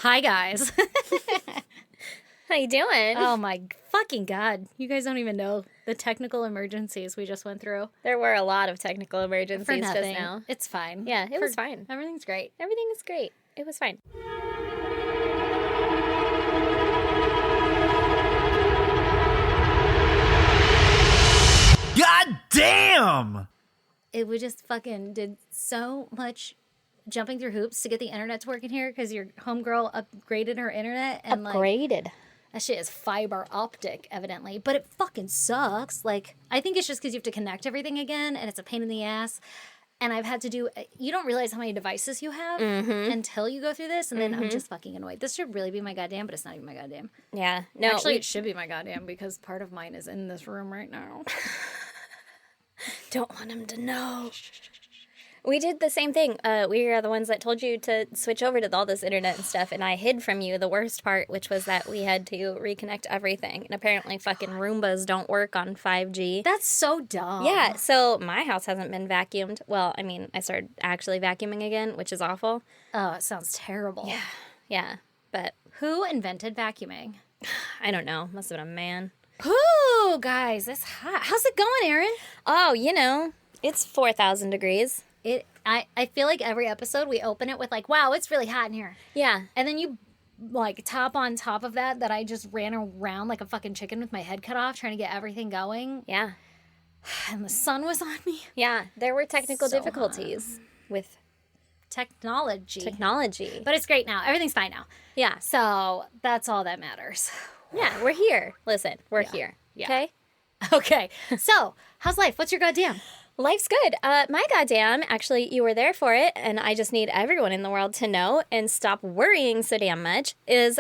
Hi, guys. How you doing? Oh, my fucking God. You guys don't even know the technical emergencies we just went through. There were a lot of technical emergencies For just nothing. now. It's fine. Yeah, it was fine. Everything's great. Everything is great. It was fine. God damn! We just fucking did so much jumping through hoops to get the internet to work in here because your homegirl upgraded her internet. And Upgraded. That shit is fiber optic, evidently. But it fucking sucks. Like, I think it's just because you have to connect everything again, and it's a pain in the ass. And I've had to do... You don't realize how many devices you have until you go through this, and then I'm just fucking annoyed. This should really be my goddamn, but it's not even my goddamn. Yeah. No, Actually, it should be my goddamn, because part of mine is in this room right now. don't want him to know. We did the same thing. We are the ones that told you to switch over to all this internet and stuff, and I hid from you the worst part, which was that we had to reconnect everything. And apparently fucking Roombas don't work on 5G. That's so dumb. Yeah, so my house hasn't been vacuumed. Well, I mean, I started actually vacuuming again, which is awful. Oh, it sounds terrible. Yeah, but Who invented vacuuming? I don't know. Must have been a man. Ooh, guys, that's hot. How's it going, Erin? Oh, you know, it's 4,000 degrees. I feel like every episode we open it with like, wow, it's really hot in here. Yeah. And then you like top on top of that I just ran around like a fucking chicken with my head cut off trying to get everything going. Yeah. And the sun was on me. Yeah, there were technical So difficulties with Technology. But it's great now. Everything's fine now. Yeah. So that's all that matters. Yeah, we're here. Listen, we're here. Yeah. Okay? Okay. So, how's life? What's your goddamn? Life's good. My goddamn, actually, you were there for it, and I just need everyone in the world to know and stop worrying so damn much, is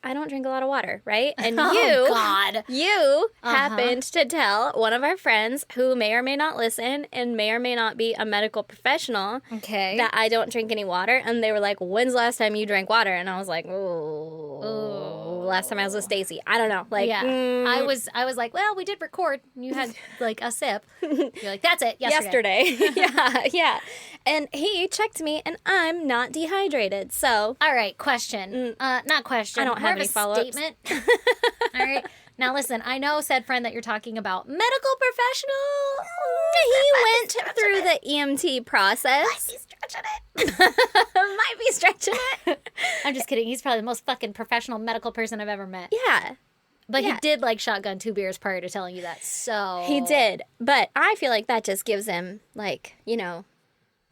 I don't drink a lot of water, right? And Oh, God. you happened to tell one of our friends who may or may not listen and may or may not be a medical professional Okay. that I don't drink any water. And they were like, when's the last time you drank water? And I was like, oh, last time I was with Stacy. I don't know. Like, yeah. I was like, well, we did record. You had like a sip. You're like, that's it. Yesterday. yeah. And he checked me, and I'm not dehydrated. So, All right. Question. Not question. I don't more have of any a follow-ups. statement. All right. Now listen. I know said friend that you're talking about. Medical professional. he went through the EMT process. Might be stretching it. I'm just kidding. He's probably the most fucking professional medical person I've ever met. Yeah, But yeah. he did like shotgun 2 beers prior to telling you that. So he did. But I feel like that just gives him, like, you know,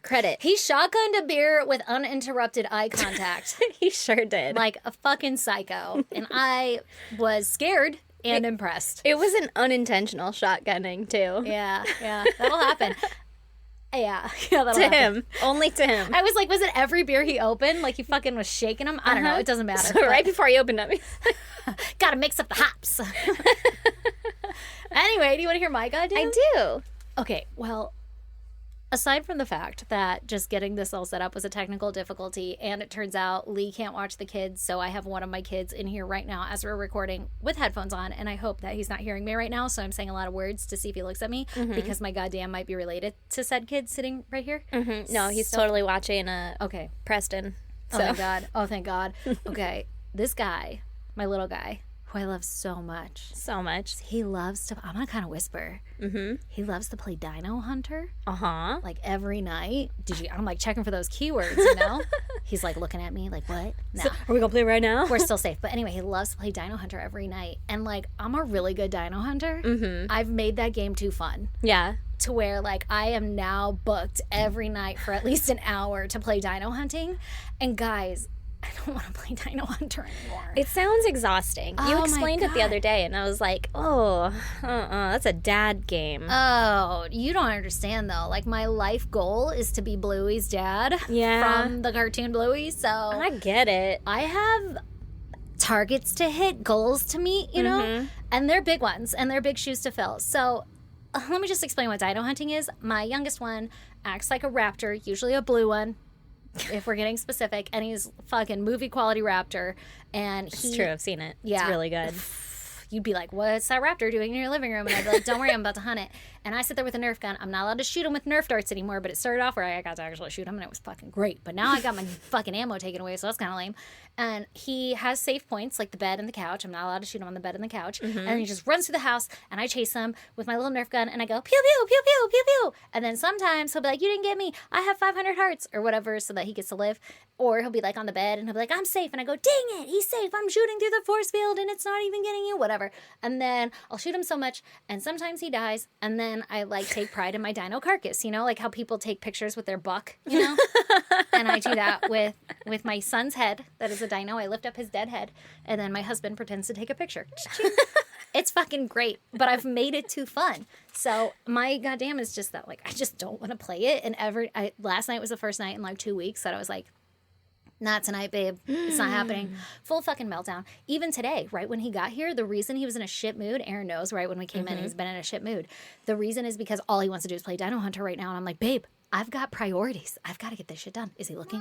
credit. He shotgunned a beer with uninterrupted eye contact. He sure did. Like a fucking psycho. And I was scared and impressed. It was an unintentional shotgunning, too. Yeah, that'll happen. That'll To happen. him. Only to him. I was like, was it every beer he opened? Like he fucking was shaking them? I don't know. It doesn't matter. So right before he opened up, Gotta mix up the hops. Anyway, do you want to hear my goddamn? I do. Okay, well, aside from the fact that just getting this all set up was a technical difficulty, and it turns out Lee can't watch the kids, so I have one of my kids in here right now as we're recording with headphones on, and I hope that he's not hearing me right now, so I'm saying a lot of words to see if he looks at me, because my goddamn might be related to said kid sitting right here. No, he's totally watching Okay. Preston. Oh, my God. Oh, thank God. Okay, this guy, my little guy, who I love so much, So much. he loves to, I'm gonna kind of whisper, he loves to play Dino Hunter. Uh-huh. Like every night. I'm like checking for those keywords, you know? He's like looking at me like, what? No, Are we going to play right now? we're still safe. But anyway, he loves to play Dino Hunter every night. And like, I'm a really good Dino Hunter. I've made that game too fun Yeah. to where like I am now booked every night for at least an hour to play Dino Hunting. And guys, I don't want to play Dino Hunter anymore. It sounds exhausting. Oh You my explained it the God. other day, and I was like, that's a dad game. Oh, you don't understand though. Like my life goal is to be Bluey's dad. Yeah. From the cartoon Bluey. So I get it. I have targets to hit, goals to meet, you know, and they're big ones and they're big shoes to fill. So let me just explain what dino hunting is. My youngest one acts like a raptor, usually a blue one, if we're getting specific, and he's fucking movie quality raptor. And It's true. I've seen it. Yeah. It's really good. you'd be like, what's that raptor doing in your living room? And I'd be like, don't worry, I'm about to hunt it. And I sit there with a Nerf gun. I'm not allowed to shoot him with Nerf darts anymore, but it started off where I got to actually shoot him, and it was fucking great. But now I got my fucking ammo taken away, so that's kind of lame. And he has safe points, like the bed and the couch. I'm not allowed to shoot him on the bed and the couch. And then he just runs through the house, and I chase him with my little Nerf gun, and I go, pew, pew, pew, pew, pew, pew. And then sometimes he'll be like, you didn't get me. I have 500 hearts, or whatever, so that he gets to live. Or he'll be like on the bed, and he'll be like, I'm safe. And I go, dang it, he's safe. I'm shooting through the force field, and it's not even getting you, whatever. And then I'll shoot him so much, and sometimes he dies, and then I, like, take pride in my dino carcass, you know, like how people take pictures with their buck, you know? And I do that with my son's head. That is a dino. I lift up his dead head, and then my husband pretends to take a picture. It's fucking great, but I've made it too fun. So my goddamn is just that, like, I just don't want to play it. And last night was the first night in like 2 weeks that I was like, not tonight, babe. It's not happening. Full fucking meltdown. Even today, right when he got here, the reason he was in a shit mood, Aaron knows, right when we came in, he's been in a shit mood. The reason is because all he wants to do is play Dino Hunter right now. And I'm like, babe, I've got priorities. I've got to get this shit done. Is he looking?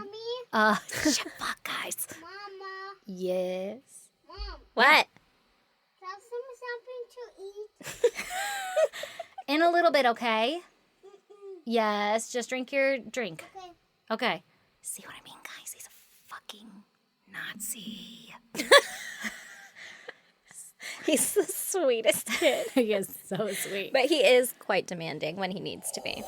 Mommy? Shit, fuck, guys. Mama? Yes. Mom? What? Tell something to eat. In a little bit, okay? Yes, just drink your drink. Okay. Okay. See what I mean, guys? He's a fucking Nazi. He's the sweetest kid. He is so sweet. But he is quite demanding when he needs to be.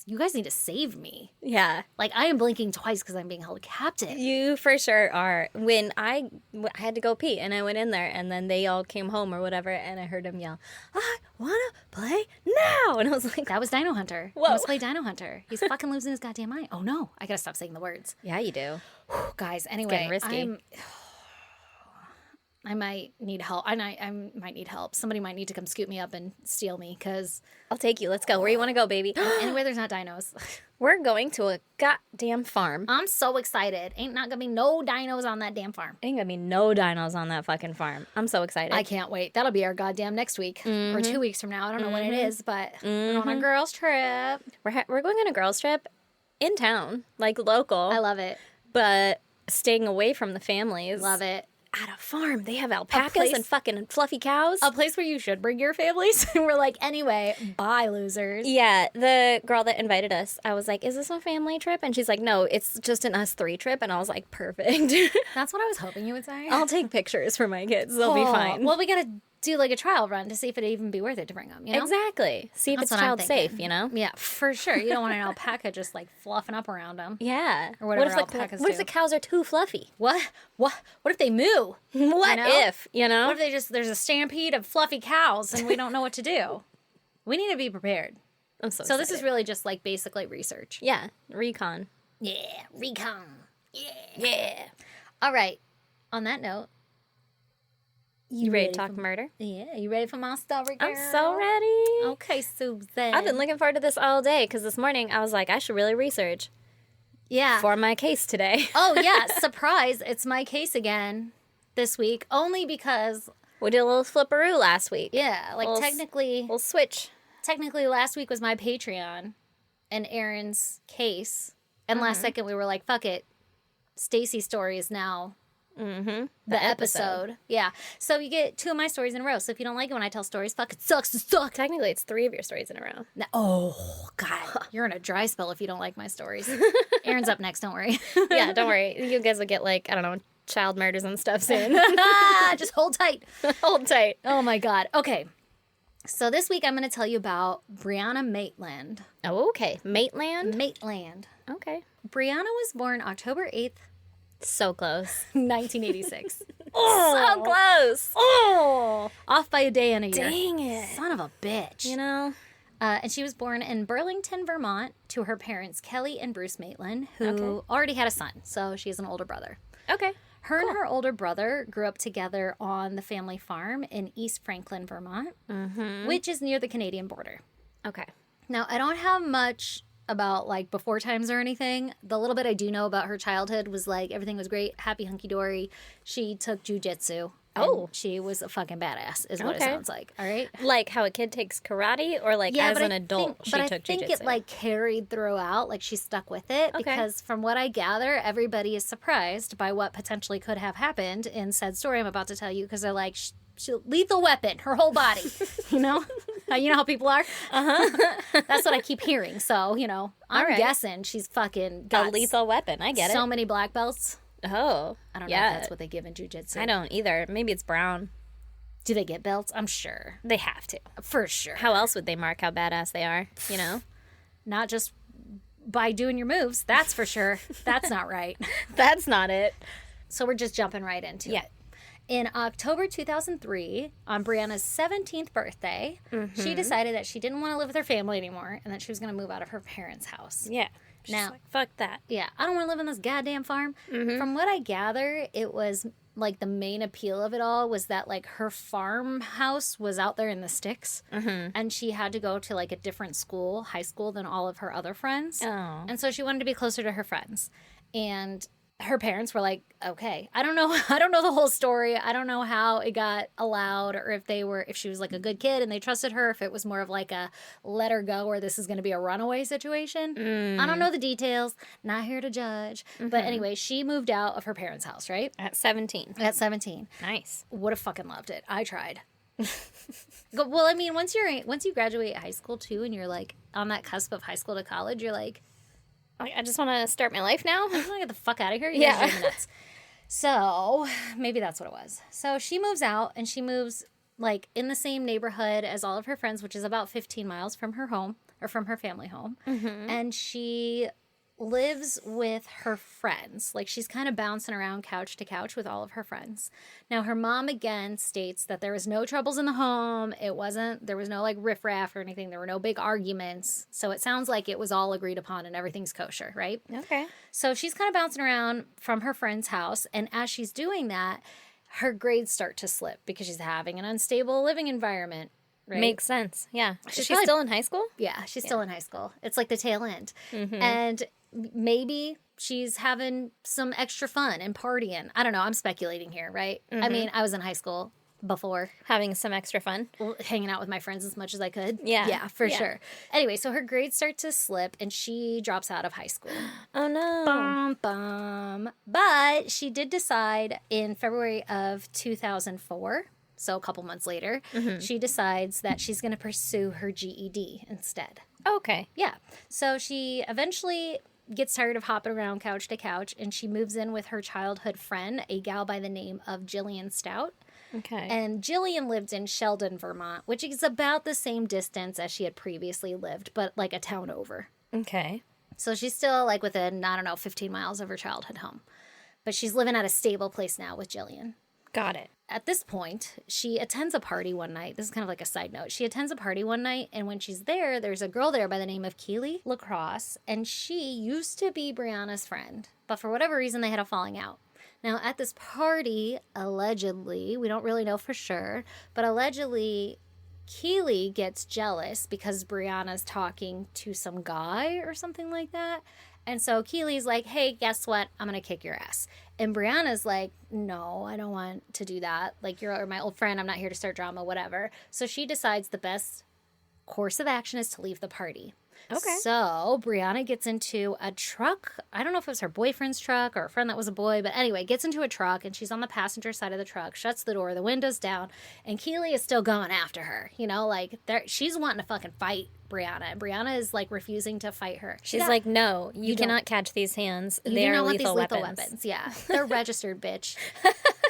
You guys need to save me. Yeah. Like, I am blinking twice because I'm being held captive. You for sure are. When I had to go pee and I went in there and then they all came home or whatever and I heard him yell, I want to play now. And I was like, That was Dino Hunter. Whoa. Let's play Dino Hunter. He's fucking losing his goddamn mind. Oh, no. I got to stop saying the words. yeah, you do. Guys, anyway. getting risky. I might need help. I might need help. Somebody might need to come scoop me up and steal me because I'll take you. Let's go. Where you want to go, baby? anywhere there's not dinos. We're going to a goddamn farm. I'm so excited. Ain't not going to be no dinos on that damn farm. Ain't gonna be no dinos on that fucking farm. I'm so excited. I can't wait. That'll be our goddamn next week or 2 weeks from now. I don't know when it is, but we're on a girls' trip. We're going on a girls' trip in town, like local. I love it. But staying away from the families. Love it. At a farm, they have alpacas place- and fucking fluffy cows. A place where you should bring your families. And we're like, anyway, bye, losers. Yeah, the girl that invited us, I was like, is this a family trip? And she's like, no, it's just an us 3 trip. And I was like, perfect. That's what I was hoping you would say. I'll take pictures for my kids. They'll be fine. Well, we got to do like a trial run to see if it'd even be worth it to bring them, you know? Exactly. See if That's it's what I'm child safe, thinking. you know? Yeah, for sure. You don't want an alpaca just like fluffing up around them. Yeah. Or whatever what alpacas if the do. cows are too fluffy? What if they moo? What know? if, you know? What if there's a stampede of fluffy cows and we don't know what to do? We need to be prepared. I'm so So this is excited. really just like basically research. Yeah, recon. Yeah, recon. Yeah. All right. On that note, You ready to talk murder? Yeah, you ready for my story, girl? I'm so ready. Okay, Susan. I've been looking forward to this all day because this morning I was like, I should really research yeah. for my case today. Oh yeah, surprise! It's my case again this week, only because We did a little flipperoo last week. yeah, like We'll technically switch. last week was my Patreon and Aaron's case, and last second we were like, fuck it, Stacy's story is now the episode. Yeah, so you get 2 of my stories in a row. So if you don't like it when I tell stories, fuck it sucks to suck. Technically, it's 3 of your stories in a row. Oh God, you're in a dry spell if you don't like my stories. Aaron's up next. Don't worry. Yeah, don't worry. You guys will get, like, I don't know, child murders and stuff soon. Just hold tight. Hold tight. Oh my God. Okay. So this week I'm going to tell you about Brianna Maitland. Oh, okay. Maitland? Maitland. Okay. Brianna was born October 8th, So close. 1986. So close. Oh! Off by a day and a year. Dang it. Son of a bitch. You know? And she was born in Burlington, Vermont, to her parents, Kelly and Bruce Maitland, who already had a son. So she has an older brother. Okay. Her and her older brother grew up together on the family farm in East Franklin, Vermont, which is near the Canadian border. Okay. Now, I don't have much about like before times or anything. The little bit I do know about her childhood was like everything was great, happy hunky dory. She took jujitsu. Oh. She was a fucking badass, is what it Okay. sounds like. All right. Like how a kid takes karate or like as but an I adult think, she but took I think jujitsu? it like carried throughout, like she stuck with it because from what I gather, everybody is surprised by what potentially could have happened in said story I'm about to tell you because they're like, lethal weapon, her whole body. You know how people are. That's what I keep hearing. So I'm guessing she's fucking got A lethal weapon. I get it. so many black belts. Oh, I don't know if that's what they give in jujitsu. I don't either. Maybe it's brown. Do they get belts? I'm sure. They have to. For sure. How else would they mark how badass they are? Not just by doing your moves. That's for sure. That's not right. That's not it. So we're just jumping right into it. In October 2003, on Brianna's 17th birthday, she decided that she didn't want to live with her family anymore and that she was going to move out of her parents' house. Yeah. She's Now- like, fuck that. Yeah, I don't want to live on this goddamn farm. From what I gather, it was like the main appeal of it all was that like her farmhouse was out there in the sticks and she had to go to like a different school, high school, than all of her other friends. Oh. And so she wanted to be closer to her friends. And her parents were like, okay, I don't know the whole story. I don't know how it got allowed or if she was like a good kid and they trusted her, if it was more of like a let her go or this is going to be a runaway situation. I don't know the details. Not here to judge. But anyway, she moved out of her parents' house, right? At 17. At 17. Nice. Would have fucking loved it. I tried. Well, I mean, once you graduate high school too and you're like on that cusp of high school to college, you're like, I just want to start my life now. I want to get the fuck out of here. You Yeah. guys are nuts. So maybe that's what it was. So she moves out and she moves like in the same neighborhood as all of her friends, which is about 15 miles from her home or from her family home. And she lives with her friends. Like she's kind of bouncing around couch to couch with all of her friends. Now her mom again states that there was no troubles in the home. There was no like riffraff or anything. There were no big arguments. So it sounds like it was all agreed upon and everything's kosher, right? Okay. So she's kind of bouncing around from her friend's house. And as she's doing that, her grades start to slip because she's having an unstable living environment. Right? Makes sense. Yeah. She's She's probably- still in high school? Yeah, she's still in high school. It's like the tail end. And maybe she's having some extra fun and partying. I don't know. I'm speculating here, right? I mean, I was in high school before, Having some extra fun. hanging out with my friends as much as I could. Yeah. Yeah, for Yeah. sure. Anyway, so her grades start to slip and she drops out of high school. Oh, no. Bum, bum. But she did decide in February of 2004, so a couple months later, she decides that she's going to pursue her GED instead. Okay. Yeah. So she eventually gets tired of hopping around couch to couch and she moves in with her childhood friend, a gal by the name of Jillian Stout. Okay. And Jillian lived in Sheldon, Vermont, which is about the same distance as she had previously lived, but like a town over. Okay. So she's still like within, 15 miles of her childhood home. But she's living at a stable place now with Jillian. Got it. At this point, she attends a party one night. This is kind of like a side note. She attends a party one night, and when she's there, there's a girl there by the name of Keely LaCrosse, and she used to be Brianna's friend. But for whatever reason, they had a falling out. Now, at this party, allegedly, we don't really know for sure, but allegedly, Keely gets jealous because Brianna's talking to some guy or something like that. And so Keely's like, hey, guess what? I'm going to kick your ass. And Brianna's like, no, I don't want to do that. Like, you're my old friend. I'm not here to start drama, whatever. So she decides the best course of action is to leave the party. Okay. So Brianna gets into a truck. I don't know if it was her boyfriend's truck or a friend that was a boy, but anyway, gets into a truck and she's on the passenger side of the truck, shuts the door, the window's down, and Keely is still going after her. She's wanting to fucking fight Brianna. And Brianna is like refusing to fight her. She's like, no, you don't- cannot catch these hands. you They do are not want lethal these weapons. lethal weapons. Yeah, they're registered, bitch.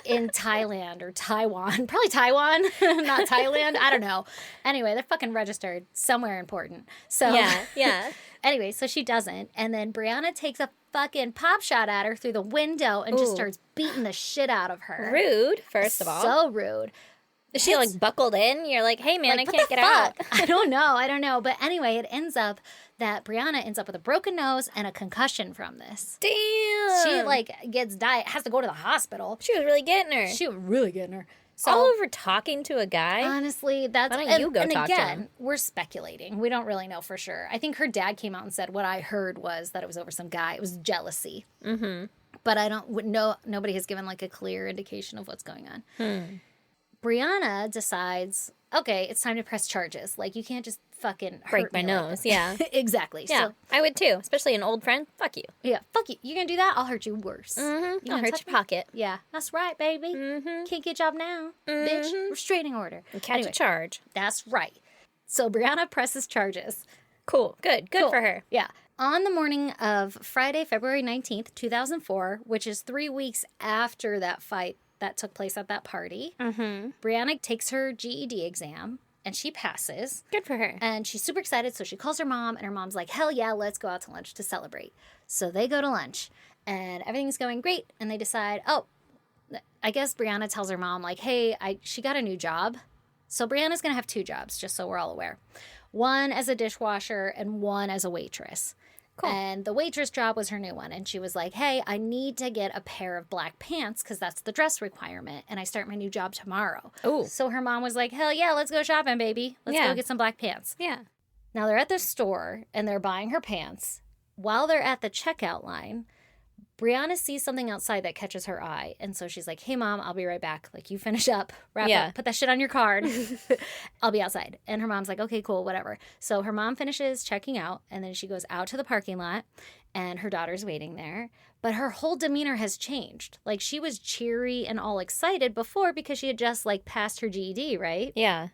In Thailand or Taiwan. Probably Taiwan, not Thailand. I don't know. Anyway, they're fucking registered somewhere important. So Yeah. anyway, so she doesn't. And then Brianna takes a fucking pop shot at her through the window and just Ooh. starts beating the shit out of her. Rude, first of all. So rude. Is she like buckled in? You're like, hey man, Like, I what can't the get out. fuck? I don't know. But anyway, it ends up that Brianna ends up with a broken nose and a concussion from this. Damn. She has to go to the hospital. She was really getting her. She was really getting her. So all over talking to a guy. honestly, that's Why don't you go and talk to again, him? we're speculating. We don't really know for sure. I think her dad came out and said what I heard was that it was over some guy. It was jealousy. Mm-hmm. But I don't know. Nobody has given like a clear indication of what's going on. Brianna decides okay, it's time to press charges. Like, you can't just fucking Break hurt my me like nose. that. Yeah. Exactly. Yeah. So, I would too, especially an old friend. Fuck you. yeah, fuck you. You gonna do that? I'll hurt you worse. Mm-hmm. You I'll gonna hurt touch your me? pocket. Yeah, that's right, baby. Mm-hmm. Can't get job now, bitch. Restraining order. And catch Anyway, a charge. that's right. So Brianna presses charges. Cool. Good. Good Cool. for her. Yeah. On the morning of Friday, February 19th, 2004, which is 3 weeks after that fight that took place at that party, Brianna takes her GED exam and she passes. Good for her. And she's super excited, so she calls her mom, and her mom's like, hell yeah, let's go out to lunch to celebrate. So they go to lunch, and everything's going great, and they decide, oh, I guess Brianna tells her mom, like, hey, she got a new job. So Brianna's going to have 2 jobs, just so we're all aware. One as a dishwasher and one as a waitress. Cool. And the waitress job was her new one. And she was like, hey, I need to get a pair of black pants because that's the dress requirement. And I start my new job tomorrow. Ooh. So her mom was like, hell yeah, let's go shopping, baby. Let's Yeah. go get some black pants. Yeah. Now they're at the store and they're buying her pants. While they're at the checkout line, Brianna sees something outside that catches her eye. And so she's like, hey, Mom, I'll be right back. Like, you finish up, wrap Yeah. up, put that shit on your card. I'll be outside. And her mom's like, okay, cool, whatever. So her mom finishes checking out, and then she goes out to the parking lot, and her daughter's waiting there. But her whole demeanor has changed. Like, she was cheery and all excited before because she had just, like, passed her GED, right? Yeah.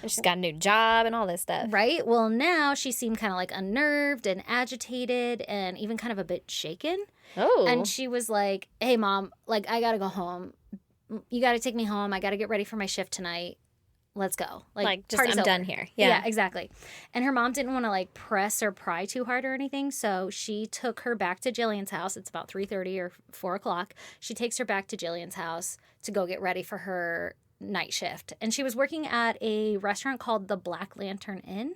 And she's got a new job and all this stuff. Right? Well, now she seemed kind of like unnerved and agitated and even kind of a bit shaken. Oh. And she was like, hey, Mom, like, I got to go home. You got to take me home. I got to get ready for my shift tonight. Let's go. like just party's I'm over. done here. Yeah. Yeah. Exactly. And her mom didn't want to like press or pry too hard or anything. So she took her back to Jillian's house. It's about 3:30 or 4 o'clock. She takes her back to Jillian's house to go get ready for her night shift. And she was working at a restaurant called the Black Lantern Inn.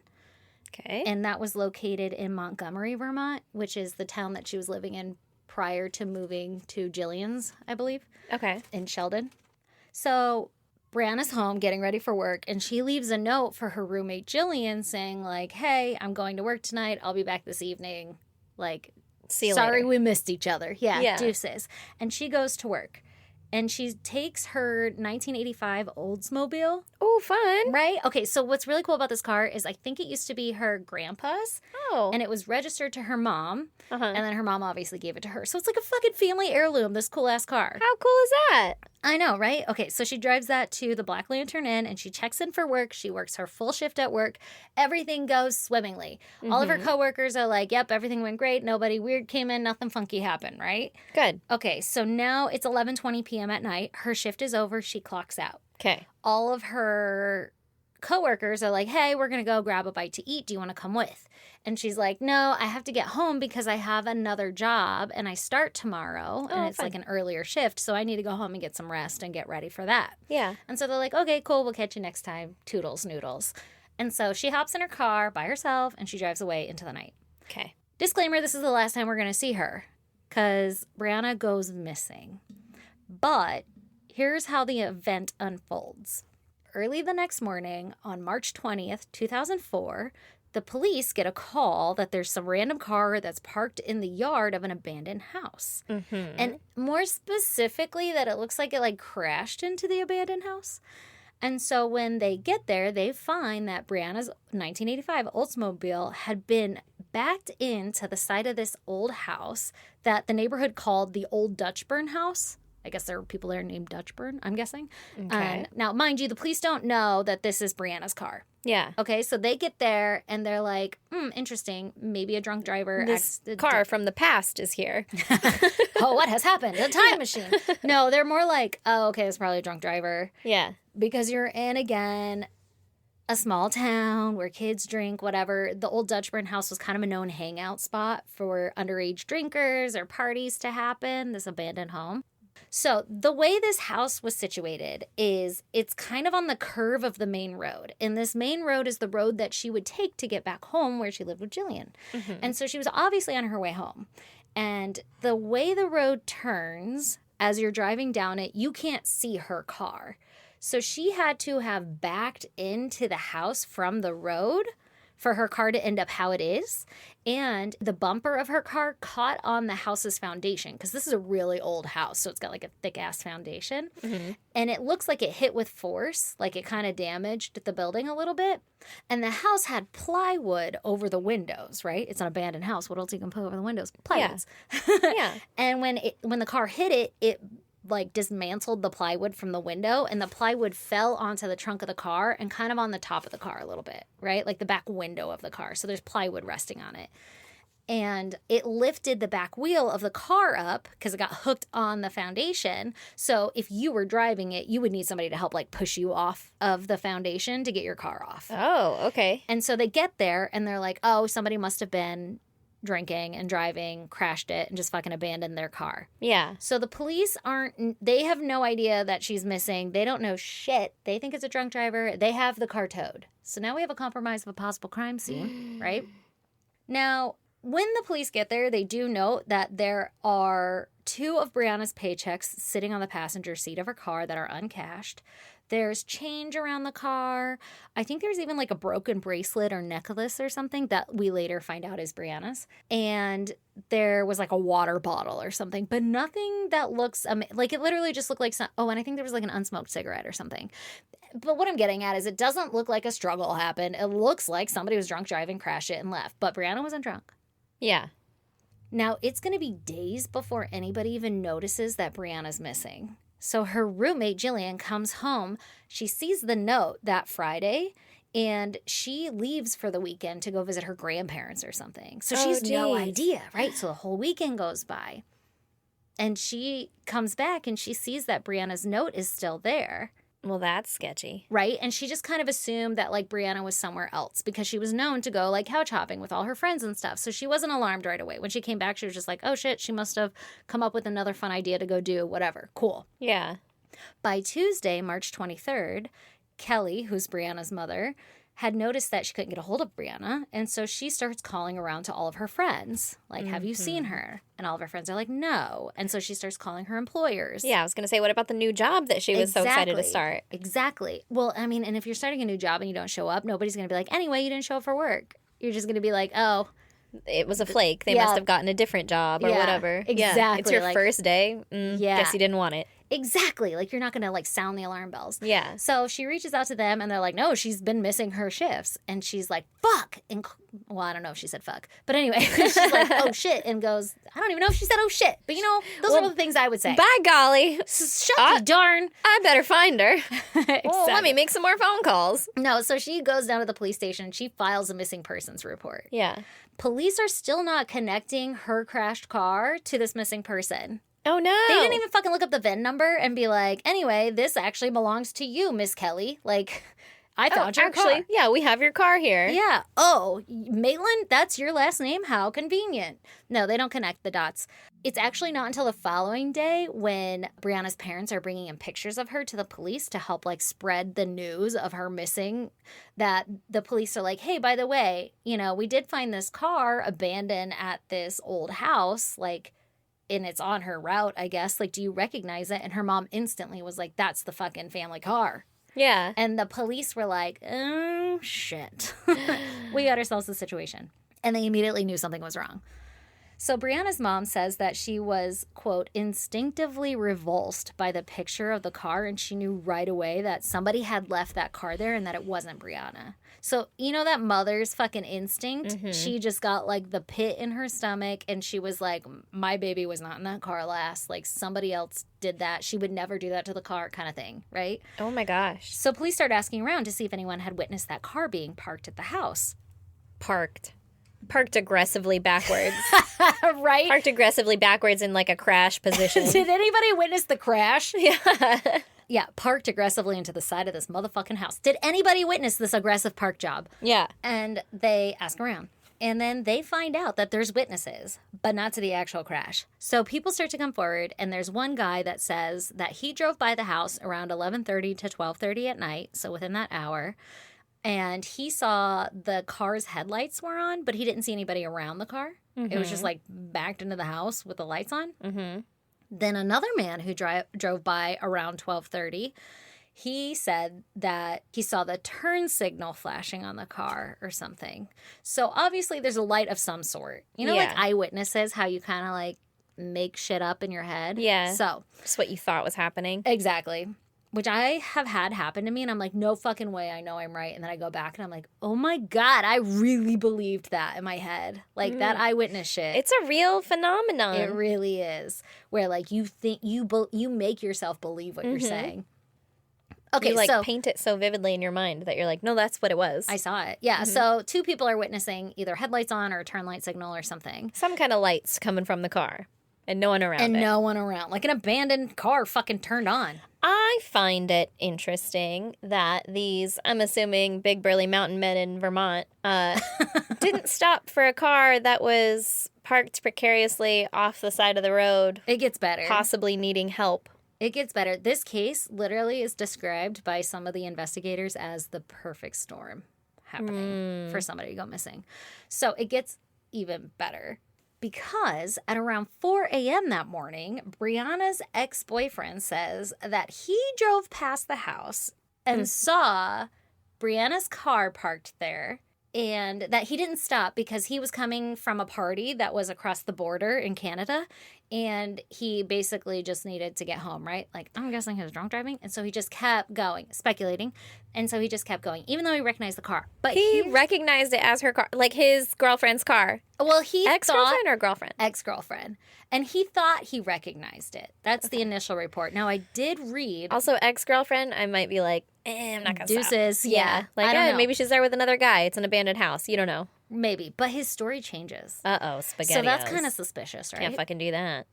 Okay. And that was located in Montgomery, Vermont, which is the town that she was living in prior to moving to Jillian's, I believe, Okay. in Sheldon. So Brianna's home getting ready for work, and she leaves a note for her roommate Jillian saying, like, hey, I'm going to work tonight. I'll be back this evening. Like, See you sorry later. we missed each other. Yeah, Yeah. deuces. And she goes to work. And she takes her 1985 Oldsmobile, Oh, fun. right? Okay, so what's really cool about this car is I think it used to be her grandpa's, Oh. and it was registered to her mom, uh-huh. and then her mom obviously gave it to her. So it's like a fucking family heirloom, this cool-ass car. How cool is that? I know, right? Okay, so she drives that to the Black Lantern Inn, and she checks in for work. She works her full shift at work. Everything goes swimmingly. All of her coworkers are like, yep, everything went great. Nobody weird came in. Nothing funky happened, right? Good. Okay, so now it's 11:20 p.m. at night. Her shift is over. She clocks out. Okay. All of her coworkers are like, hey, we're going to go grab a bite to eat. Do you want to come with? And she's like, no, I have to get home because I have another job and I start tomorrow and Oh, it's fun. like an earlier shift. So I need to go home and get some rest and get ready for that. Yeah. And so they're like, okay, cool. We'll catch you next time. Toodles, noodles. And so she hops in her car by herself and she drives away into the night. Okay. Disclaimer, this is the last time we're going to see her because Brianna goes missing. But here's how the event unfolds. Early the next morning, on March 20th, 2004, the police get a call that there's some random car that's parked in the yard of an abandoned house. Mm-hmm. And more specifically, that it looks like it like crashed into the abandoned house. And so when they get there, they find that Brianna's 1985 Oldsmobile had been backed into the side of this old house that the neighborhood called the Old Dutchburn House. I guess there are people there named Dutchburn, I'm guessing. Okay. Now, mind you, the police don't know that this is Brianna's car. Yeah. Okay, so they get there and they're like, interesting. Maybe a drunk driver. This car from the past is here. Oh, what has happened? A time machine. No, they're more like, oh, okay, it's probably a drunk driver. Yeah. Because you're in, again, a small town where kids drink, whatever. The old Dutchburn house was kind of a known hangout spot for underage drinkers or parties to happen, this abandoned home. So the way this house was situated is it's kind of on the curve of the main road. And this main road is the road that she would take to get back home where she lived with Jillian. Mm-hmm. And so she was obviously on her way home. And the way the road turns as you're driving down it, you can't see her car. So she had to have backed into the house from the road for her car to end up how it is. And the bumper of her car caught on the house's foundation, because this is a really old house, so it's got like a thick-ass foundation. Mm-hmm. And it looks like it hit with force, like it kind of damaged the building a little bit. And the house had plywood over the windows, right? It's an abandoned house. What else you can put over the windows? Plywoods. Yeah. And when the car hit it, it like dismantled the plywood from the window, and the plywood fell onto the trunk of the car and kind of on the top of the car a little bit, right? Like the back window of the car. So there's plywood resting on it. And it lifted the back wheel of the car up because it got hooked on the foundation. So if you were driving it, you would need somebody to help like push you off of the foundation to get your car off. Oh, okay. And so they get there and they're like, oh, somebody must have been drinking and driving, crashed it, and just fucking abandoned their car. Yeah. So the police they have no idea that she's missing. They don't know shit. They think it's a drunk driver. They have the car towed. So now we have a compromise of a possible crime scene, right? Now, when the police get there, they do note that there are 2 of Brianna's paychecks sitting on the passenger seat of her car that are uncashed. There's change around the car. I think there's even like a broken bracelet or necklace or something that we later find out is Brianna's. And there was like a water bottle or something, but nothing that looks like it literally just looked like and I think there was like an unsmoked cigarette or something. But what I'm getting at is it doesn't look like a struggle happened. It looks like somebody was drunk driving, crashed it, and left. But Brianna wasn't drunk. Yeah. Now, it's going to be days before anybody even notices that Brianna's missing. So her roommate, Jillian, comes home. She sees the note that Friday, and she leaves for the weekend to go visit her grandparents or something. So she has no idea, right? So the whole weekend goes by. And she comes back, and she sees that Brianna's note is still there. Well, that's sketchy. Right? And she just kind of assumed that, like, Brianna was somewhere else because she was known to go, like, couch hopping with all her friends and stuff. So she wasn't alarmed right away. When she came back, she was just like, oh, shit, she must have come up with another fun idea to go do whatever. Cool. Yeah. By Tuesday, March 23rd, Kelly, who's Brianna's mother, had noticed that she couldn't get a hold of Brianna. And so she starts calling around to all of her friends. Like, have you seen her? And all of her friends are like, no. And so she starts calling her employers. Yeah, I was going to say, what about the new job that she was so excited to start? Exactly. Well, I mean, and if you're starting a new job and you don't show up, nobody's going to be like, anyway, you didn't show up for work. You're just going to be like, oh. It was a flake. They must have gotten a different job or whatever. Exactly. Yeah, it's your like, first day. Guess you didn't want it. Exactly. Like, you're not going to, like, sound the alarm bells. Yeah. So she reaches out to them, and they're like, no, she's been missing her shifts. And she's like, fuck. And, well, I don't know if she said fuck. But anyway, she's like, oh, shit. And goes, I don't even know if she said oh, shit. But, you know, those are the things I would say. By golly. Shut the darn. I better find her. Exactly. Well, let me make some more phone calls. No, so she goes down to the police station, and she files a missing persons report. Yeah. Police are still not connecting her crashed car to this missing person. Oh, no. They didn't even fucking look up the VIN number and be like, anyway, this actually belongs to you, Miss Kelly. Like, I found your car. Yeah, we have your car here. Yeah. Oh, Maitland, that's your last name? How convenient. No, they don't connect the dots. It's actually not until the following day when Brianna's parents are bringing in pictures of her to the police to help, like, spread the news of her missing that the police are like, hey, by the way, you know, we did find this car abandoned at this old house, like, and it's on her route, I guess. Like, do you recognize it? And her mom instantly was like, that's the fucking family car. Yeah. And the police were like, oh, shit. We got ourselves a situation. And they immediately knew something was wrong. So Brianna's mom says that she was, quote, instinctively revulsed by the picture of the car, and she knew right away that somebody had left that car there and that it wasn't Brianna. So, you know that mother's fucking instinct? Mm-hmm. She just got, like, the pit in her stomach, and she was like, my baby was not in that car last. Like, somebody else did that. She would never do that to the car kind of thing, right? Oh, my gosh. So police started asking around to see if anyone had witnessed that car being parked at the house. Parked aggressively backwards. Right? Parked aggressively backwards in, like, a crash position. Did anybody witness the crash? Yeah. Yeah, parked aggressively into the side of this motherfucking house. Did anybody witness this aggressive park job? Yeah. And they ask around. And then they find out that there's witnesses, but not to the actual crash. So people start to come forward, and there's one guy that says that he drove by the house around 11:30 to 12:30 at night, so within that hour. And he saw the car's headlights were on, but he didn't see anybody around the car. Mm-hmm. It was just, like, backed into the house with the lights on. Mm-hmm. Then another man who drove by around 12:30, He said that he saw the turn signal flashing on the car or something. So obviously there's a light of some sort. You know, like Yeah. eyewitnesses, how you kind of like make shit up in your head? Yeah. So, Just what you thought was happening. exactly. Which I have had happen to me, and I'm like, no fucking way, I know I'm right. And then I go back and I'm like, oh my God, I really believed that in my head. Like that eyewitness shit. It's a real phenomenon. It really is. Where like you think you make yourself believe what you're saying. Okay, You like so paint it so vividly in your mind that you're like, no, that's what it was. I saw it. Yeah, so 2 people are witnessing either headlights on or a turn light signal or something. Some kind of lights coming from the car and no one around And it. no one around. Like an abandoned car fucking turned on. I find it interesting that these, I'm assuming, big burly mountain men in Vermont didn't stop for a car that was parked precariously off the side of the road, It gets better. possibly needing help. It gets better. This case literally is described by some of the investigators as the perfect storm happening for somebody to go missing. So it gets even better because at around 4 a.m. that morning, Brianna's ex-boyfriend says that he drove past the house and saw Brianna's car parked there, and that he didn't stop because he was coming from a party that was across the border in Canada, and he basically just needed to get home, right? Like, I'm guessing he was drunk driving, and so he just kept going, speculating, and so he just kept going, even though he recognized the car. But He recognized it as her car, like his girlfriend's car. well, he Ex-girlfriend or girlfriend? ex-girlfriend, and he thought he recognized it. That's the initial report. Now, I did read Also, ex-girlfriend, I might be like, I'm not gonna stop. deuces. Yeah, Like, I don't know. maybe she's there with another guy. It's an abandoned house. You don't know. Maybe, but his story changes. Uh-oh, spaghetti. So that's kind of suspicious, right? Can't fucking do that.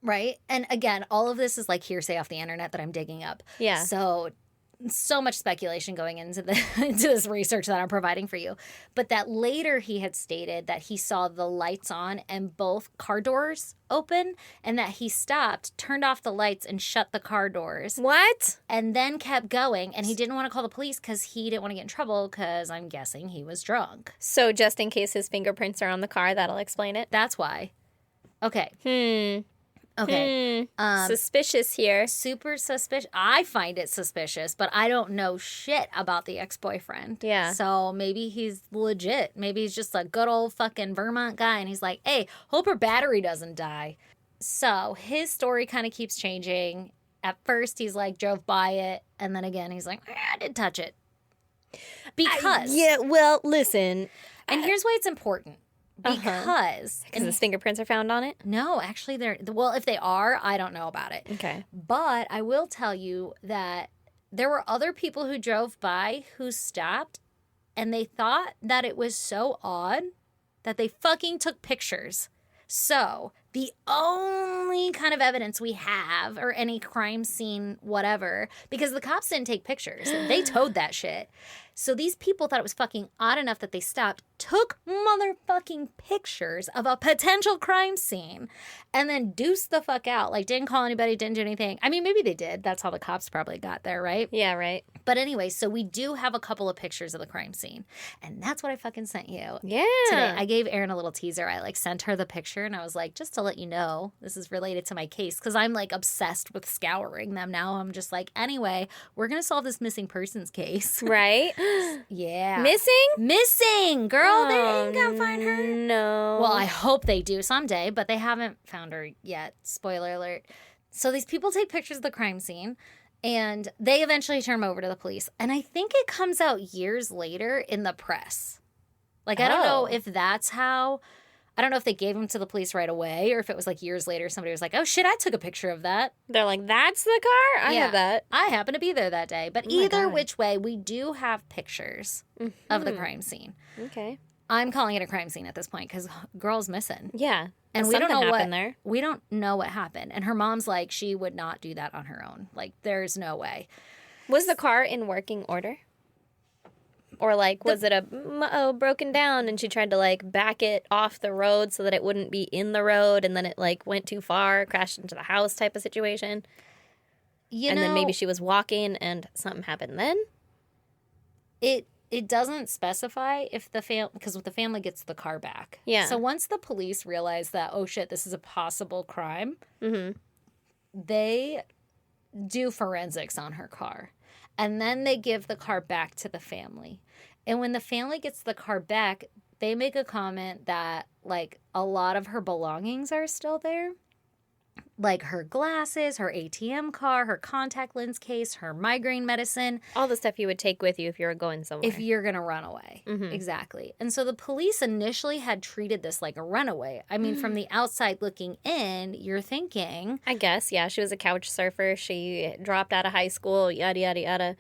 Right? And again, all of this is like hearsay off the internet that I'm digging up. Yeah. So much speculation going into into this research that I'm providing for you. But that later he had stated that he saw the lights on and both car doors open, and that he stopped, turned off the lights, and shut the car doors, What? and then kept going. And he didn't want to call the police because he didn't want to get in trouble because I'm guessing he was drunk. So just in case his fingerprints are on the car, that'll explain it. That's why. Okay. Okay. Suspicious here. Super suspicious. I find it suspicious, but I don't know shit about the ex-boyfriend. Yeah. So maybe he's legit. Maybe he's just a good old fucking Vermont guy, and he's like, hey, hope her battery doesn't die. So his story kind of keeps changing. At first, he's like, drove by it, and then again, he's like, I did touch it. Because, Yeah, well, listen. and here's why it's important. Because, Because his fingerprints are found on it? no, actually, well, if they are, I don't know about it. Okay. But I will tell you that there were other people who drove by who stopped, and they thought that it was so odd that they fucking took pictures. So the only kind of evidence we have, or any crime scene, whatever, because the cops didn't take pictures, they towed that shit. So these people thought it was fucking odd enough that they stopped, took motherfucking pictures of a potential crime scene, and then deuced the fuck out. Like, didn't call anybody, didn't do anything. I mean, maybe they did. That's how the cops probably got there, right? Yeah, right. But anyway, so we do have a couple of pictures of the crime scene. And that's what I fucking sent you. Yeah. Today, I gave Erin a little teaser. I like sent her the picture, and I was like, just to let you know, this is related to my case, because I'm like obsessed with scouring them now. I'm just like, anyway, we're gonna solve this missing persons case. Right? Yeah, Missing? girl. They ain't gonna find her. No. Well, I hope they do someday, but they haven't found her yet. Spoiler alert. So these people take pictures of the crime scene, and they eventually turn them over to the police. And I think it comes out years later in the press. Like, I don't know Oh. if that's how. I don't know if they gave them to the police right away, or if it was like years later somebody was like, oh shit, I took a picture of that. They're like, that's the car? I Yeah. have that. I happened to be there that day. But Oh my either God. which way, we do have pictures of the crime scene. Okay. I'm calling it a crime scene at this point because girl's missing. Yeah. And we don't Something know what happened there. we don't know what happened. And her mom's like, she would not do that on her own. Like, there's no way. Was the car in working order? Or like, was it broken down and she tried to like back it off the road so that it wouldn't be in the road, and then it like went too far, crashed into the house type of situation? And then maybe she was walking and something happened then? it doesn't specify if the because the family gets the car back. Yeah. So once the police realize that, oh shit, this is a possible crime, Mm-hmm. they do forensics on her car. And then they give the car back to the family. And when the family gets the car back, they make a comment that, like, a lot of her belongings are still there. Like her glasses, her ATM card, her contact lens case, her migraine medicine. All the stuff you would take with you if you were going somewhere. If you're going to run away. Mhm. Exactly. And so the police initially had treated this like a runaway. I mean, from the outside looking in, you're thinking, I guess, yeah. She was a couch surfer. She dropped out of high school, yada, yada, yada.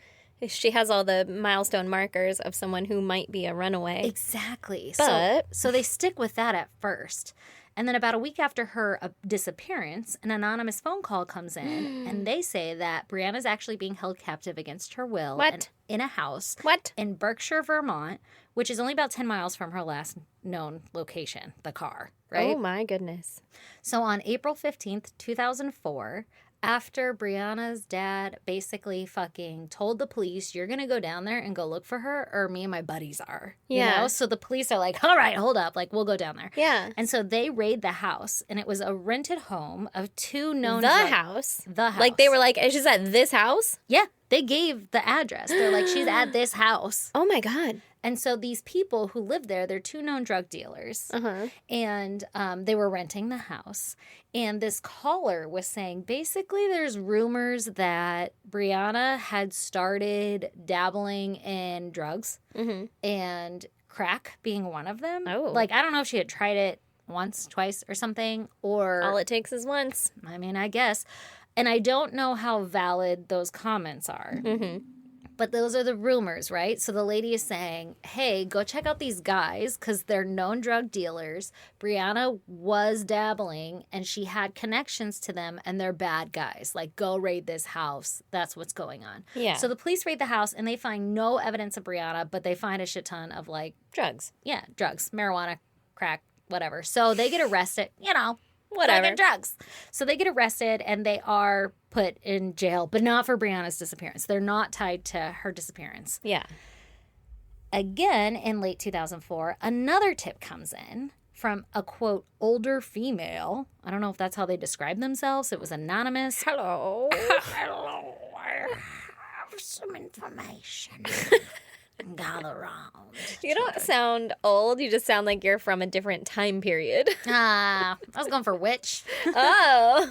She has all the milestone markers of someone who might be a runaway. exactly. But- So they stick with that at first. And then about a week after her disappearance, an anonymous phone call comes in, and they say that Brianna's actually being held captive against her will What? in a house What? in Berkshire, Vermont, which is only about 10 miles from her last known location, the car, right? Oh, my goodness. So on April 15th, 2004, after Brianna's dad basically fucking told the police, you're going to go down there and go look for her, or me and my buddies are. You Yeah. know? So the police are like, all right, hold up. Like, we'll go down there. Yeah. And so they raid the house, and it was a rented home of two known The drug- house. The house. Like, they were like, she's at this house? Yeah, they gave the address. They're like, she's at this house. Oh, my God. And so these people who live there, they're two known drug dealers. Uh-huh. And they were renting the house. And this caller was saying, basically, there's rumors that Brianna had started dabbling in drugs Mm-hmm. and crack being one of them. Oh. Like, I don't know if she had tried it once, twice, or something, or, All it takes is once. I mean, I guess. And I don't know how valid those comments are. Mm-hmm. But those are the rumors, right? So the lady is saying, hey, go check out these guys because they're known drug dealers. Brianna was dabbling and she had connections to them and they're bad guys. Like, go raid this house. That's what's going on. Yeah. So the police raid the house and they find no evidence of Brianna, but they find a shit ton of, like, Drugs. yeah, drugs, marijuana, crack, whatever. So they get arrested, Whatever. fucking drugs. So they get arrested and they are put in jail, but not for Brianna's disappearance. They're not tied to her disappearance. Yeah. Again, in late 2004, another tip comes in from a, quote, older female. I don't know if that's how they describe themselves. It was anonymous. Hello. Hello, I have some information. Gather around. You don't sound old. You just sound like you're from a different time period. I was going for witch. Oh.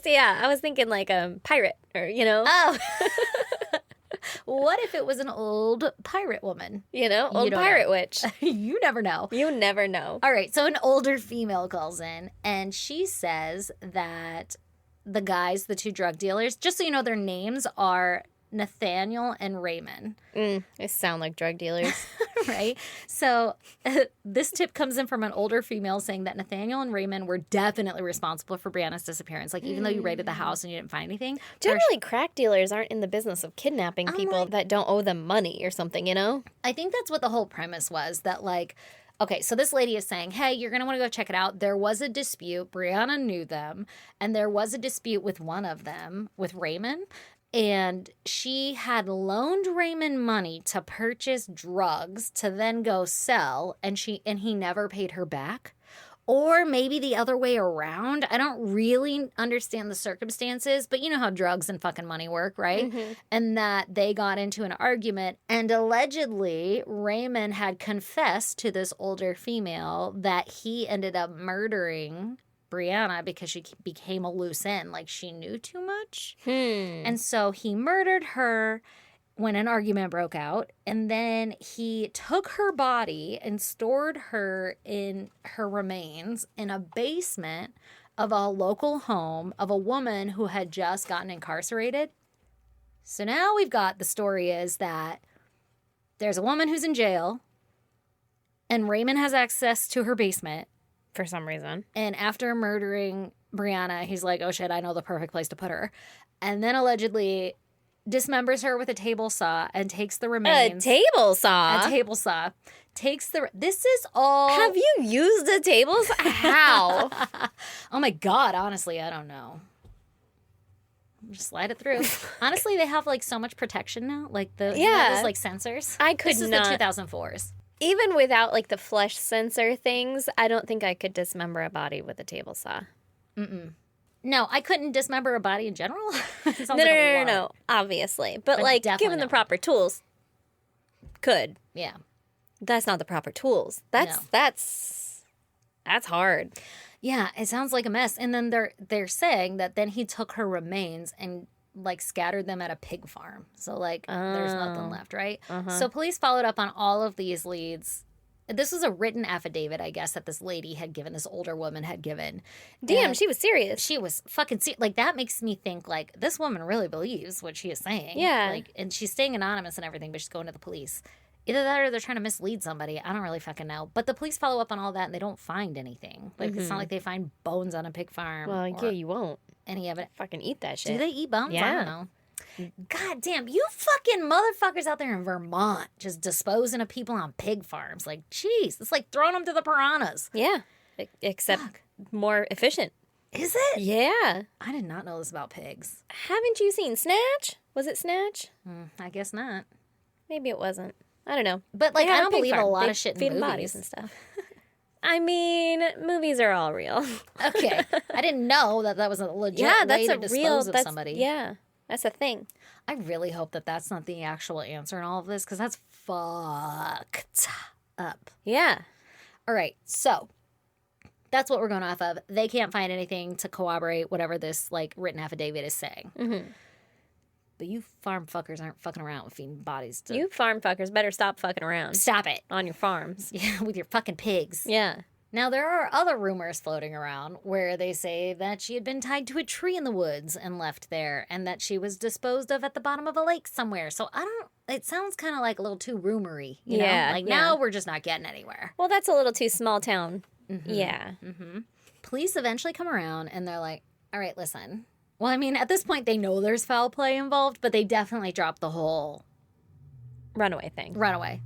So, yeah, I was thinking like a pirate or, Oh. What if it was an old pirate woman? old don't pirate know. witch. You never know. You never know. All right, so an older female calls in and she says that the guys, the two drug dealers, just so you know, their names are Nathaniel and Raymond, They sound like drug dealers. right? So this tip comes in from an older female saying that Nathaniel and Raymond were definitely responsible for Brianna's disappearance. Like, even though you raided the house and you didn't find anything. Generally, crack dealers aren't in the business of kidnapping people that don't owe them money or something, I think that's what the whole premise was, that, like, okay, so this lady is saying, hey, you're going to want to go check it out. There was a dispute. Brianna knew them. And there was a dispute with one of them, with Raymond. And she had loaned Raymond money to purchase drugs to then go sell. And he never paid her back. Or maybe the other way around. I don't really understand the circumstances, but you know how drugs and fucking money work, right? Mm-hmm. And that they got into an argument, and allegedly Raymond had confessed to this older female that he ended up murdering Brianna because she became a loose end, like she knew too much. And so he murdered her when an argument broke out, and then he took her body and stored her in her remains in a basement of a local home of a woman who had just gotten incarcerated. So now we've got, the story is that there's a woman who's in jail and Raymond has access to her basement. For some reason. And after murdering Brianna, he's like, oh shit, I know the perfect place to put her. And then allegedly dismembers her with a table saw and takes the A remains. table saw? A table saw. Takes the... This is all... Have you used a table saw? How? Oh my God, honestly, I don't know. Just slide it through. Honestly, they have like so much protection now. Like the Yeah. those like sensors. I could This is not. the 2004s. Even without like the flesh sensor things, I don't think I could dismember a body with a table saw. Mm-mm. No, I couldn't dismember a body in general. It sounds No, like no, a no, no, lot. no. Obviously. But, But like, definitely given the no. proper tools, could. Yeah. That's not the proper tools. That's hard. Yeah, it sounds like a mess. And then they're saying that then he took her remains and like scattered them at a pig farm. So like there's nothing left, right? So police followed up on all of these leads. This was a written affidavit, I guess, that this lady had given, this older woman had given. Damn, And she was serious. she was fucking like that makes me think like this woman really believes what she is saying. Yeah. Like, and she's staying anonymous and everything, but she's going to the police. Either that or they're trying to mislead somebody. I don't really fucking know. But the police follow up on all that and they don't find anything. Like it's not like they find bones on a pig farm. Well, or yeah, you won't any of it. fucking eat that shit. Do they eat bones? I Yeah. don't know. God damn, you fucking motherfuckers out there in Vermont just disposing of people on pig farms. Like, jeez, it's like throwing them to the piranhas. Yeah. Except more efficient. Is it? Yeah. I did not know this about pigs. Haven't you seen Snatch? Was it Snatch? I guess not. Maybe it wasn't. I don't know. But like, They I have don't pig believe a farm. lot They of shit feed in 'em movies bodies and stuff. I mean, movies are all real. Okay, I didn't know that was a legit Yeah, way that's to a dispose real. of That's somebody. yeah, that's a thing. I really hope that that's not the actual answer in all of this because that's fucked up. Yeah. All right, so that's what we're going off of. They can't find anything to corroborate whatever this like written affidavit is saying. Mm-hmm. But you farm fuckers aren't fucking around with feeding bodies to. You farm fuckers better stop fucking around Stop it. on your farms. Yeah, with your fucking pigs. Yeah. Now, there are other rumors floating around where they say that she had been tied to a tree in the woods and left there, and that she was disposed of at the bottom of a lake somewhere. So I don't. It sounds kind of like a little too rumory, you know? Yeah, Like yeah. now we're just not getting anywhere. Well, that's a little too small town. Yeah. Police eventually come around and they're like, "All right, listen." Well, I mean, at this point they know there's foul play involved, but they definitely dropped the whole Runaway thing. runaway.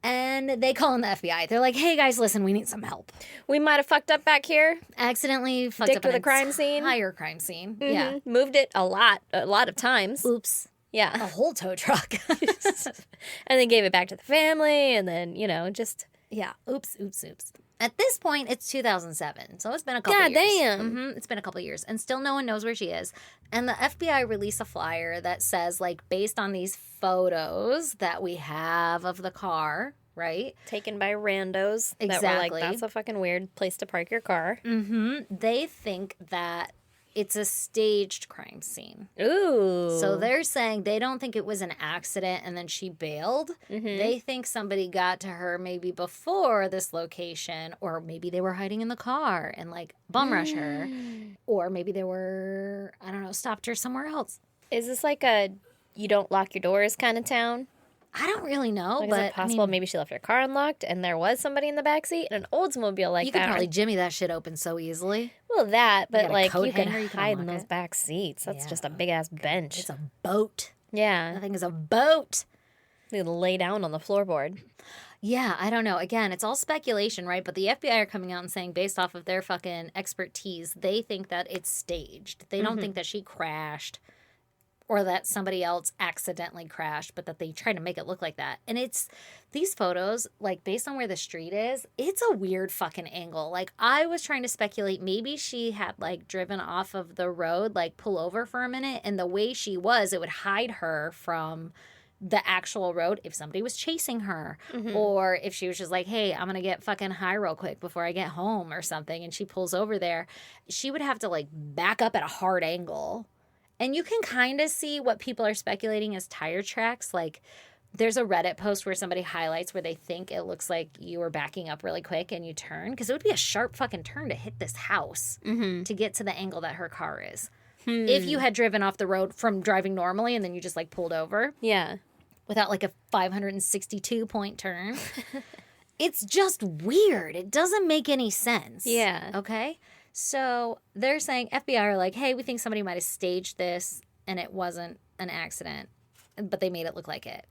And they call in the FBI. They're like, "Hey guys, listen, we need some help." We might have fucked up back here. Accidentally fucked Dicked up with an a crime scene. entire crime scene. Yeah. Mhm. Moved it a lot of times. Oops. A Yeah. whole tow truck. And then gave it back to the family, and then just Yeah. Oops. At this point, it's 2007, so it's been a couple God years. damn. It's been a couple years, and still no one knows where she is. And the FBI released a flyer that says, like, based on these photos that we have of the car, right? taken by randos that were Exactly. like, that's a fucking weird place to park your car. They think that it's a staged crime scene. Ooh. So they're saying they don't think it was an accident and then she bailed. They think somebody got to her maybe before this location, or maybe they were hiding in the car and like bum rush her, or maybe they were, I don't know, stopped her somewhere else. Is this like a you don't lock your doors kind of town? I don't really know, Like, but is it possible I mean, maybe she left her car unlocked and there was somebody in the backseat and an Oldsmobile like you could that? probably jimmy that shit open so easily. Well, that, but got a like coat you can hanger, you can hide in unlock those it. back seats. That's just a Yeah. big ass bench. It's a boat. Yeah. That thing is a boat. You lay down on the floorboard. Yeah, I don't know. Again, it's all speculation, right? But the FBI are coming out and saying, based off of their fucking expertise, they think that it's staged. They don't think that she crashed or that somebody else accidentally crashed, but that they try to make it look like that. And it's these photos, like based on where the street is, it's a weird fucking angle. Like I was trying to speculate maybe she had like driven off of the road, like pull over for a minute, and the way she was, it would hide her from the actual road if somebody was chasing her, or if she was just like, hey, I'm gonna get fucking high real quick before I get home or something, and she pulls over there, she would have to like back up at a hard angle. And you can kind of see what people are speculating as tire tracks. Like there's a Reddit post where somebody highlights where they think it looks like you were backing up really quick and you turn, because it would be a sharp fucking turn to hit this house to get to the angle that her car is. If you had driven off the road from driving normally and then you just like pulled over Yeah. without like a 562 point turn, it's just weird. It doesn't make any sense. Yeah. Okay. So they're saying FBI are like, hey, we think somebody might have staged this and it wasn't an accident, but they made it look like it.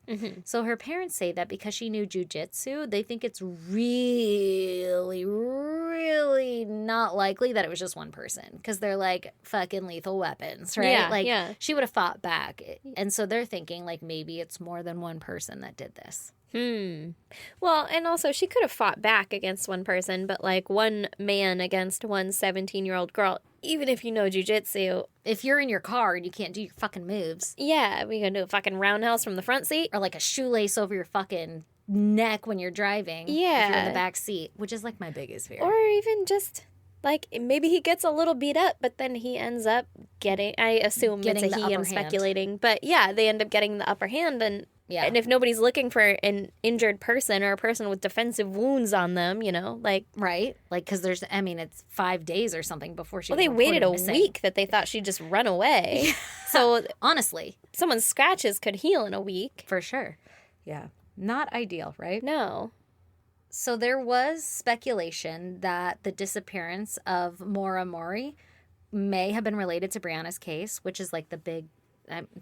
So her parents say that because she knew jujitsu, they think it's really, really not likely that it was just one person, because they're like fucking lethal weapons, right? Yeah, like yeah. she would have fought back. And so they're thinking like maybe it's more than one person that did this. Well, and also she could have fought back against one person, but like one man against one 17-year-old girl, even if you know jujitsu, If you're in your car and you can't do your fucking moves, yeah, we gonna do a fucking roundhouse from the front seat. or like a shoelace over your fucking neck when you're driving, if you're in Yeah. the back seat, which is like my biggest fear. Or even just like maybe he gets a little beat up, but then he ends up getting, I assume Getting it's a the he, upper I'm hand. speculating, but yeah, they end up getting the upper hand. And Yeah. and if nobody's looking for an injured person or a person with defensive wounds on them, you know, like, Right? Like, because there's, I mean, it's 5 days or something before she well, was they waited a reported missing. week that they thought she'd just run away. So Honestly, someone's scratches could heal in a week. for sure. Yeah. Not ideal, right? No. So there was speculation that the disappearance of Maura Mori may have been related to Brianna's case, which is like the big,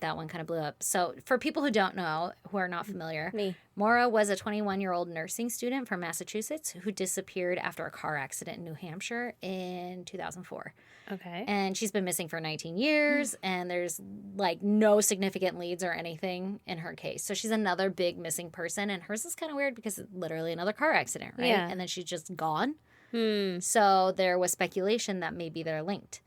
that one kind of blew up. So for people who don't know, who are not familiar, Me. Maura was a 21-year-old nursing student from Massachusetts who disappeared after a car accident in New Hampshire in 2004. Okay. And she's been missing for 19 years, and there's like no significant leads or anything in her case. So she's another big missing person, and hers is kind of weird because it's literally another car accident, right? Yeah. And then she's just gone. So there was speculation that maybe they're linked.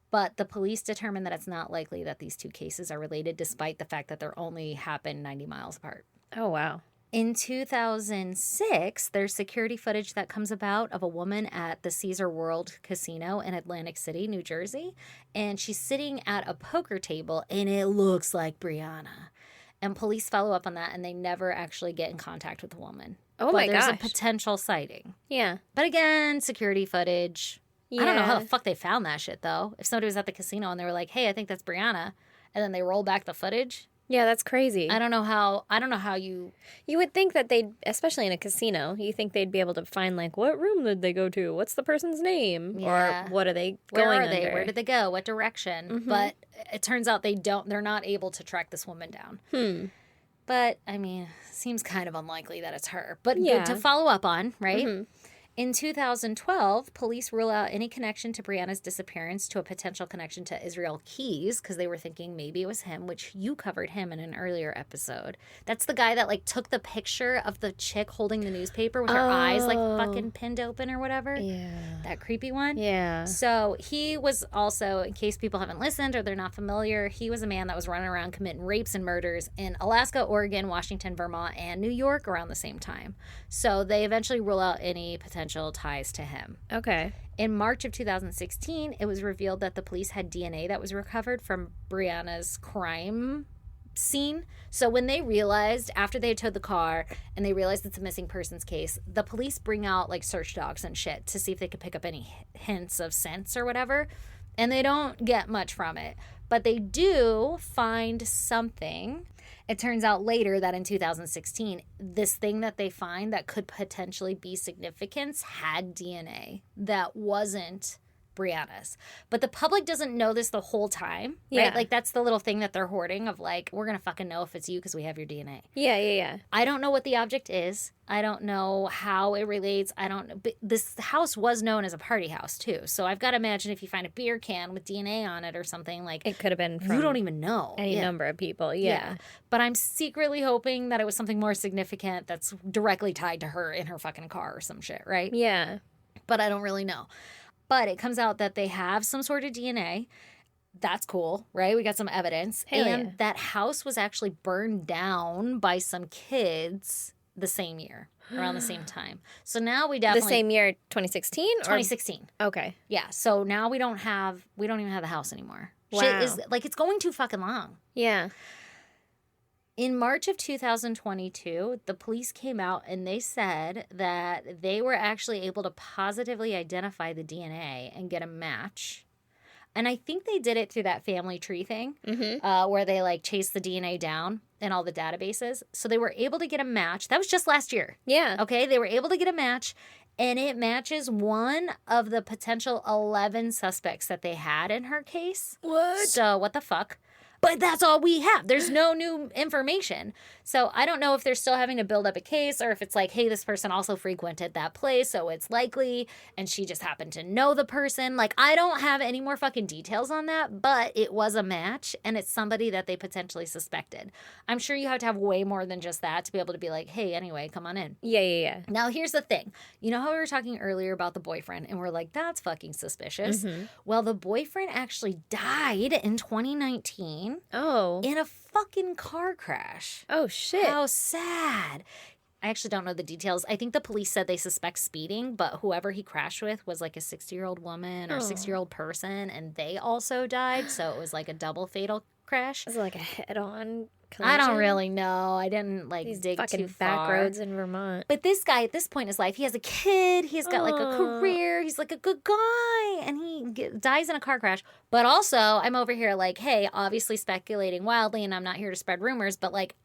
But the police determined that it's not likely that these two cases are related, despite the fact that they're only happened 90 miles apart. Oh, wow. In 2006, there's security footage that comes about of a woman at the Caesar World Casino in Atlantic City, New Jersey. And she's sitting at a poker table, and it looks like Brianna. And police follow up on that, and they never actually get in contact with the woman. Oh, but my there's gosh. a potential sighting. Yeah. But again, security footage. I don't know how Yeah. the fuck they found that shit, though. If somebody was at the casino and they were like, hey, I think that's Brianna, and then they roll back the footage. Yeah, that's crazy. I don't know how you. You would think that they'd, especially in a casino, you think they'd be able to find, like, what room did they go to? What's the person's name? Yeah. Or what are they Where going are they? under? Where did they go? What direction? But it turns out they're not able to track this woman down. But, I mean, seems kind of unlikely that it's her. But Yeah. good to follow up on, right? In 2012, police rule out any connection to Brianna's disappearance to a potential connection to Israel Keys because they were thinking maybe it was him, which you covered him in an earlier episode. That's the guy that like took the picture of the chick holding the newspaper with her eyes like fucking pinned open or whatever. Yeah. That creepy one. Yeah. So he was also, in case people haven't listened or they're not familiar, he was a man that was running around committing rapes and murders in Alaska, Oregon, Washington, Vermont, and New York around the same time. So they eventually rule out any potential ties to him. Okay. In March of 2016, it was revealed that the police had DNA that was recovered from Brianna's crime scene. So when they realized, after they had towed the car and they realized it's a missing persons case, the police bring out like search dogs and shit to see if they could pick up any hints of scents or whatever. And they don't get much from it. But they do find something. It turns out later that in 2016, this thing that they find that could potentially be significance had DNA that wasn't Brianna's. But the public doesn't know this the whole time, right? Yeah. Like that's the little thing that they're hoarding of like, we're going to fucking know if it's you because we have your DNA. Yeah. I don't know what the object is. I don't know how it relates. I don't know. But this house was known as a party house too. So I've got to imagine if you find a beer can with DNA on it or something like It could have been from you don't even know. any Yeah. number of people. Yeah. But I'm secretly hoping that it was something more significant that's directly tied to her in her fucking car or some shit, right? Yeah. But I don't really know. But it comes out that they have some sort of DNA. That's cool, right? We got some evidence. Hell and yeah. that house was actually burned down by some kids the same year, around the same time. So now we The definitely... same year, 2016? 2016. Okay. Yeah. So now we don't even have the house anymore. Shit Wow. is, like, it's going too fucking long. Yeah. In March of 2022, the police came out and they said that they were actually able to positively identify the DNA and get a match. And I think they did it through that family tree thing where they like chased the DNA down in all the databases. So they were able to get a match. That was just last year. Yeah. Okay. They were able to get a match and it matches one of the potential 11 suspects that they had in her case. What? So what the fuck? But that's all we have. There's no new information. So I don't know if they're still having to build up a case or if it's like, hey, this person also frequented that place, so it's likely, and she just happened to know the person. Like, I don't have any more fucking details on that, but it was a match, and it's somebody that they potentially suspected. I'm sure you have to have way more than just that to be able to be like, hey, anyway, come on in. Yeah. Now, here's the thing. You know how we were talking earlier about the boyfriend, and we're like, that's fucking suspicious. Well, the boyfriend actually died in 2019 Oh. in a fucking car crash. Oh, shit. How sad. I actually don't know the details. I think the police said they suspect speeding, but whoever he crashed with was like a 60-year-old woman or 60-year-old person, and they also died. So it was like a double fatal crash. Is it like a head-on collision? I don't really know. I didn't like These dig fucking too back far. roads in Vermont. But this guy, at this point in his life, he has a kid. He's got like a career. He's like a good guy. And he dies in a car crash. But also, I'm over here like, hey, obviously speculating wildly, and I'm not here to spread rumors, but like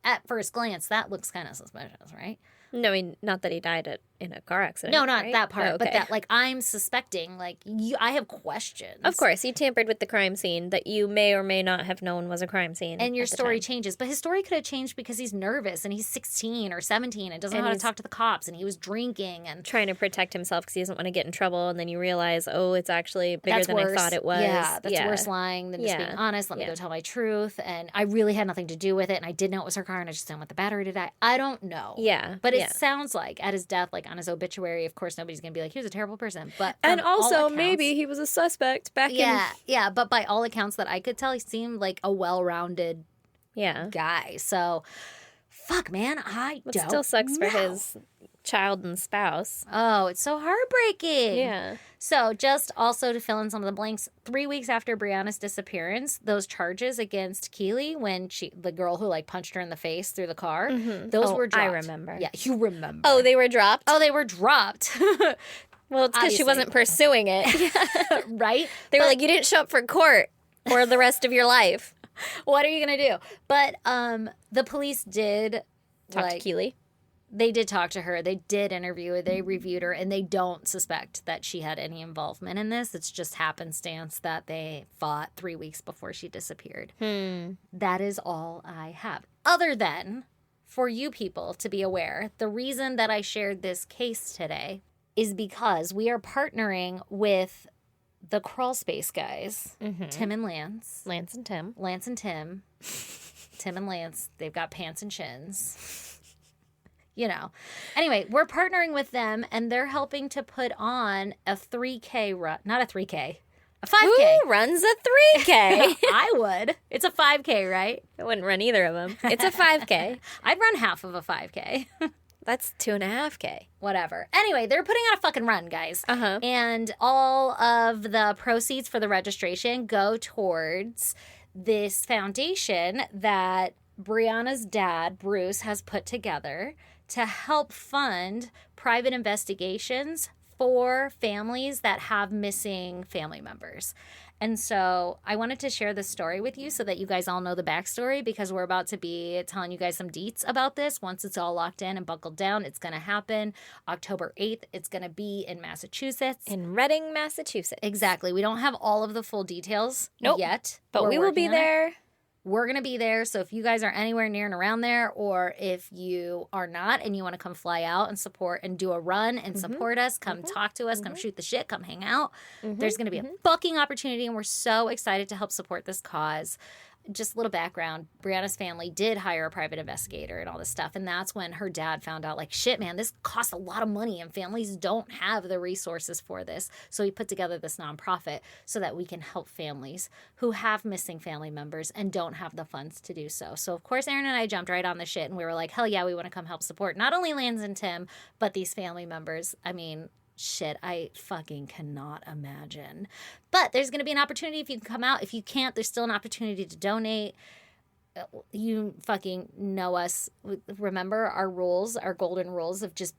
at first glance, that looks kind of suspicious, right? No, I mean, not that he died in a car accident. No, not right? that part, Oh, but okay. that like I'm suspecting, like I have questions. Of course, he tampered with the crime scene that you may or may not have known was a crime scene. And your at the story time. changes. But his story could have changed because he's nervous and he's 16 or 17 and doesn't know And how to he's talk to the cops and he was drinking and Trying to protect himself because he doesn't want to get in trouble, and then you realize, oh, it's actually bigger that's than worse. I thought it was. Yeah, that's worse lying than just Yeah. being honest. Let me Yeah. go tell my truth. And I really had nothing to do with it. And I did know it was her car and I just didn't want the battery to die. I don't know. Yeah, But it yeah. sounds like at his death, like on his obituary, of course, nobody's going to be like, he was a terrible person. But And from all also, accounts- maybe he was a suspect back Yeah. But by all accounts that I could tell, he seemed like a well-rounded in. Yeah. guy. So, fuck, man, I It don't still sucks know. for his child and spouse. Oh, it's so heartbreaking. Yeah. So, just also to fill in some of the blanks, 3 weeks after Brianna's disappearance, those charges against Keely, when the girl who like punched her in the face through the car, those Oh, were dropped. I remember. Yeah, you remember. Oh, they were dropped? Oh, they were dropped. Well, it's because she obviously. wasn't pursuing it. Right? They were like, you didn't show up for court for the rest of your life. What are you gonna do? But the police did Talk to Keely. They did talk to her. They did interview her. They reviewed her, and they don't suspect that she had any involvement in this. It's just happenstance that they fought 3 weeks before she disappeared. That is all I have. Other than for you people to be aware, the reason that I shared this case today is because we are partnering with the Crawl Space guys, Tim and Lance. Lance and Tim. Lance and Tim. Tim and Lance, they've got pants and chins. You know. Anyway, we're partnering with them, and they're helping to put on a 3K run. Not a 3K. A 5K. Who runs a 3K? I would. It's a 5K, right? I wouldn't run either of them. It's a 5K. I'd run half of a 5K. That's 2.5K. Whatever. Anyway, they're putting on a fucking run, guys. Uh-huh. And all of the proceeds for the registration go towards this foundation that Brianna's dad, Bruce, has put together to help fund private investigations for families that have missing family members. And so I wanted to share this story with you so that you guys all know the backstory, because we're about to be telling you guys some deets about this. Once it's all locked in and buckled down, it's going to happen October 8th. It's going to be in Massachusetts. In Reading, Massachusetts. Exactly. We don't have all of the full details Nope. yet. But We're we will be working on it. there. We're going to be there. So if you guys are anywhere near and around there, or if you are not and you want to come fly out and support and do a run and support us, come talk to us, come shoot the shit, come hang out. There's going to be a fucking opportunity, and we're so excited to help support this cause. Just a little background, Brianna's family did hire a private investigator and all this stuff. And that's when her dad found out, like, shit, man, this costs a lot of money and families don't have the resources for this. So he put together this nonprofit so that we can help families who have missing family members and don't have the funds to do so. So, of course, Aaron and I jumped right on the shit and we were like, hell yeah, we want to come help support not only Lance and Tim, but these family members. I mean, shit, I fucking cannot imagine. But there's going to be an opportunity if you can come out. If you can't, there's still an opportunity to donate. You fucking know us. Remember our rules, our golden rules of just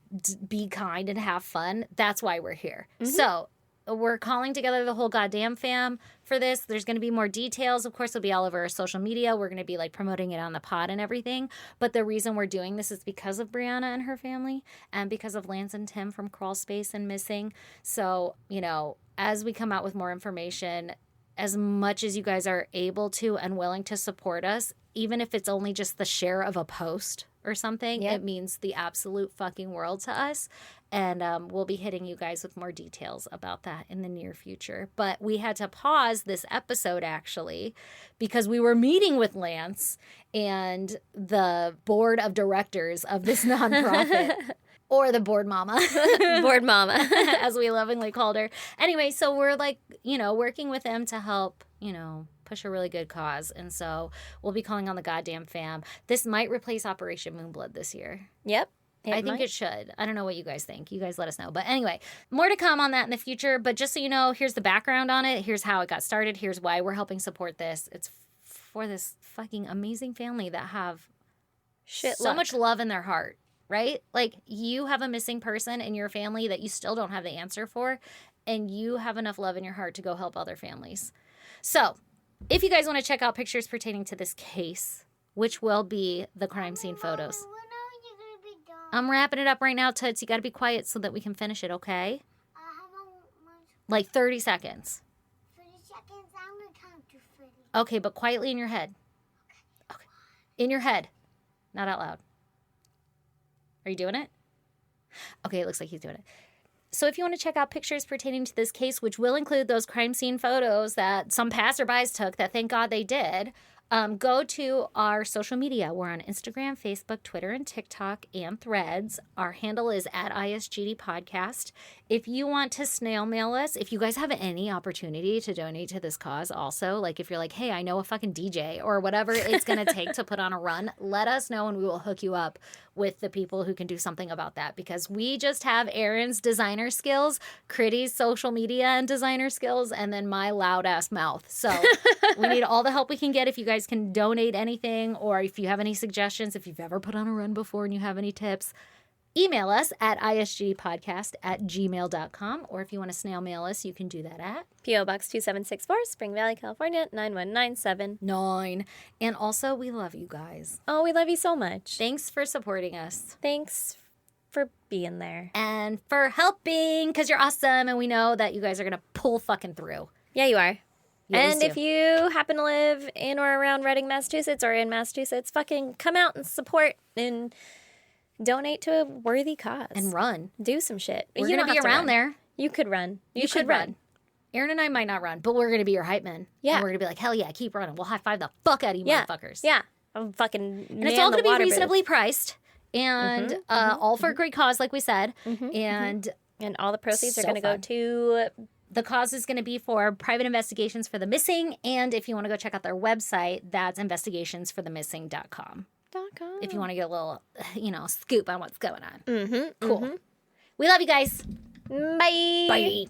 be kind and have fun. That's why we're here. So we're calling together the whole goddamn fam for this. There's going to be more details. Of course, it'll be all over our social media. We're going to be like promoting it on the pod and everything. But the reason we're doing this is because of Brianna and her family and because of Lance and Tim from Crawl Space and Missing. So, you know, as we come out with more information, as much as you guys are able to and willing to support us, even if it's only just the share of a post or something, Yep. it means the absolute fucking world to us. And we'll be hitting you guys with more details about that in the near future. But we had to pause this episode actually because we were meeting with Lance and the board of directors of this nonprofit. Or the board mama. Board mama. As we lovingly called her. Anyway, so we're like, working with them to help, push a really good cause. And so we'll be calling on the goddamn fam. This might replace Operation Moonblood this year. Yep. I think it should. I don't know what you guys think. You guys let us know. But anyway, more to come on that in the future. But just so you know, here's the background on it. Here's how it got started. Here's why we're helping support this. It's for this fucking amazing family that have so much love in their heart. Right? Like, you have a missing person in your family that you still don't have the answer for, and you have enough love in your heart to go help other families. So, if you guys want to check out pictures pertaining to this case, which will be the crime scene photos. When are you gonna be done? I'm wrapping it up right now, Toots. You got to be quiet so that we can finish it, okay? How much? Like 30 seconds. 30 seconds. I'm gonna count to 30. Okay, but quietly in your head. Okay. In your head, not out loud. Are you doing it? Okay, it looks like he's doing it. So if you want to check out pictures pertaining to this case, which will include those crime scene photos that some passerbys took, that thank God they did, go to our social media. We're on Instagram, Facebook, Twitter, and TikTok, and Threads. Our handle is at ISGD Podcast. If you want to snail mail us, if you guys have any opportunity to donate to this cause also, like if you're like, hey, I know a fucking DJ or whatever it's going to take to put on a run, let us know and we will hook you up with the people who can do something about that, because we just have Aaron's designer skills, Critty's social media and designer skills, and then my loud ass mouth. So we need all the help we can get. If you guys can donate anything, or if you have any suggestions, if you've ever put on a run before and you have any tips, email us at isgpodcast@gmail.com, or if you want to snail mail us, you can do that at P.O. Box 2764, Spring Valley, California, 91979. 9. And also, we love you guys. Oh, we love you so much. Thanks for supporting us. Thanks for being there. And for helping, because you're awesome, and we know that you guys are going to pull fucking through. Yeah, you are. You always And do. if you happen to live in or around Reading, Massachusetts, or in Massachusetts, fucking come out and support and donate to a worthy cause. And run. Do some shit. We're You going to don't be have around run. there. You could run. You should could run. Aaron and I might not run, but we're going to be your hype men. Yeah. And we're going to be like, hell yeah, keep running. We'll high five the fuck out of you Yeah. motherfuckers. Yeah. I'm fucking. And it's all going to be reasonably priced and all for a great cause, like we said. And And all the proceeds are So going to go fun. to. the cause is going to be for private investigations for the missing. And if you want to go check out their website, that's investigationsforthemissing.com. If you want to get a little, scoop on what's going on. Cool. We love you guys. Bye. Bye.